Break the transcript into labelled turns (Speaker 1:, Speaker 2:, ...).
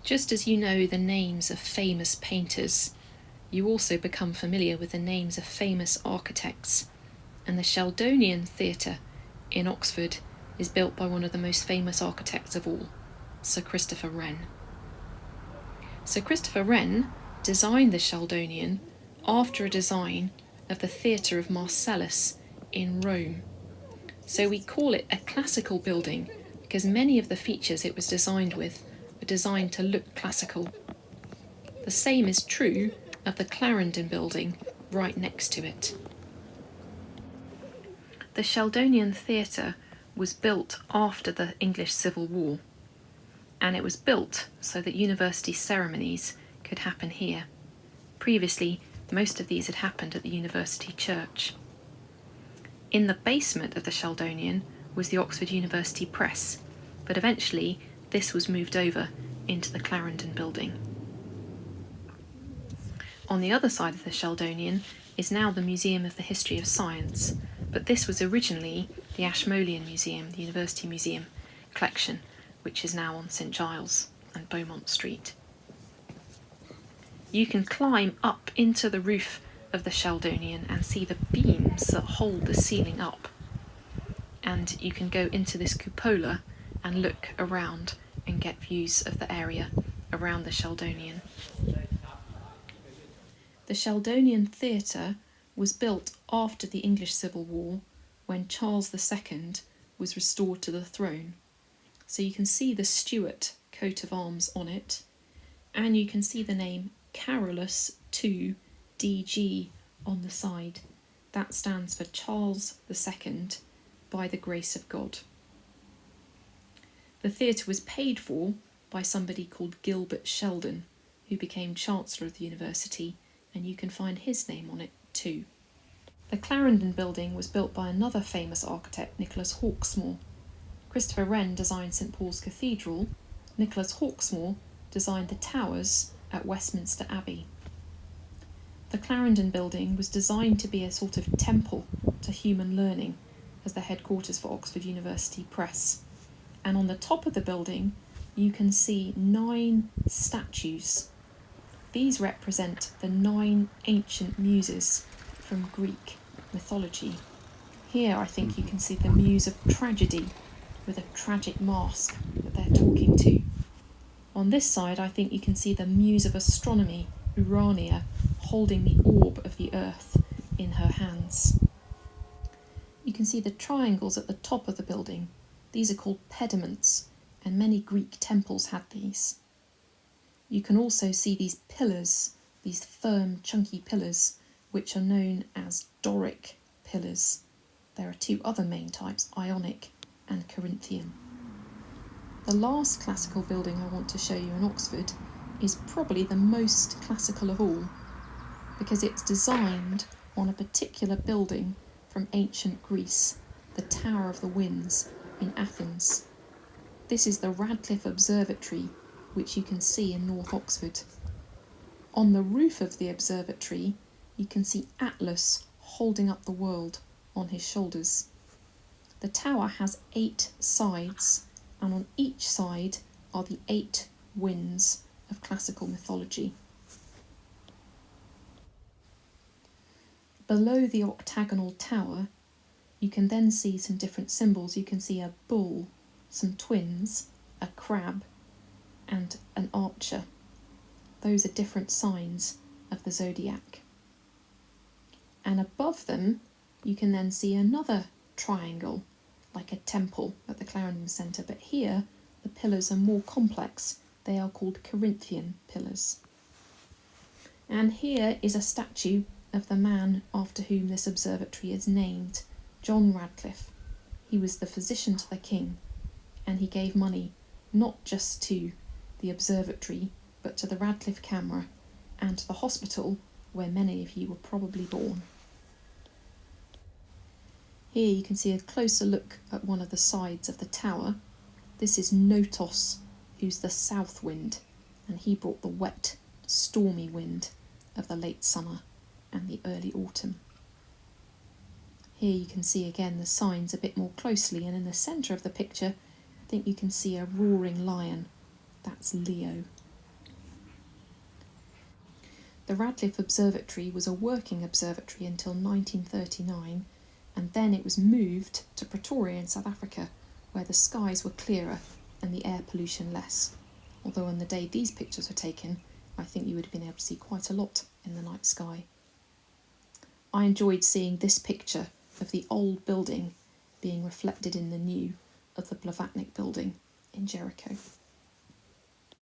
Speaker 1: Just as you know the names of famous painters, you also become familiar with the names of famous architects, and the Sheldonian Theatre in Oxford is built by one of the most famous architects of all, Sir Christopher Wren. Sir Christopher Wren designed the Sheldonian after a design of the Theatre of Marcellus in Rome. So we call it a classical building because many of the features it was designed with were designed to look classical. The same is true of the Clarendon building right next to it. The Sheldonian Theatre was built after the English Civil War, and it was built so that university ceremonies could happen here. Previously, most of these had happened at the university church. In the basement of the Sheldonian was the Oxford University Press, but eventually this was moved over into the Clarendon building. On the other side of the Sheldonian is now the Museum of the History of Science, but this was originally the Ashmolean Museum, the University Museum collection, which is now on St Giles and Beaumont Street. You can climb up into the roof of the Sheldonian and see the beams that hold the ceiling up. And you can go into this cupola and look around and get views of the area around the Sheldonian. The Sheldonian Theatre was built after the English Civil War when Charles II was restored to the throne. So you can see the Stuart coat of arms on it, and you can see the name Carolus II DG on the side. That stands for Charles II by the grace of God. The theatre was paid for by somebody called Gilbert Sheldon, who became Chancellor of the university, and you can find his name on it too. The Clarendon building was built by another famous architect, Nicholas Hawksmoor. Christopher Wren designed St Paul's Cathedral. Nicholas Hawksmoor designed the towers at Westminster Abbey. The Clarendon building was designed to be a sort of temple to human learning as the headquarters for Oxford University Press. And on the top of the building you can see 9 statues. These represent the 9 ancient muses from Greek mythology. Here I think you can see the muse of tragedy with a tragic mask that they're talking to. On this side I think you can see the muse of astronomy, Urania, holding the orb of the earth in her hands. You can see the triangles at the top of the building. These are called pediments, and many Greek temples had these. You can also see these pillars, these firm, chunky pillars, which are known as Doric pillars. There are 2 other main types, Ionic and Corinthian. The last classical building I want to show you in Oxford is probably the most classical of all, because it's designed on a particular building from ancient Greece, the Tower of the Winds in Athens. This is the Radcliffe Observatory, which you can see in North Oxford. On the roof of the observatory, you can see Atlas holding up the world on his shoulders. The tower has 8 sides, and on each side are the 8 winds of classical mythology. Below the octagonal tower, you can then see some different symbols. You can see a bull, some twins, a crab, and an archer. Those are different signs of the zodiac. And above them, you can then see another triangle, like a temple at the Clarendon Centre, but here the pillars are more complex. They are called Corinthian pillars. And here is a statue of the man after whom this observatory is named, John Radcliffe. He was the physician to the king, and he gave money not just to the observatory, but to the Radcliffe Camera and to the hospital where many of you were probably born. Here you can see a closer look at one of the sides of the tower. This is Notos, who's the south wind, and he brought the wet, stormy wind of the late summer and the early autumn. Here you can see again the signs a bit more closely, and in the centre of the picture I think you can see a roaring lion. That's Leo, The Radcliffe Observatory was a working observatory until 1939, and then it was moved to Pretoria in South Africa, where the skies were clearer and the air pollution less. Although on the day these pictures were taken, I think you would have been able to see quite a lot in the night sky. I enjoyed seeing this picture of the old building being reflected in the new of the Blavatnik building in Jericho.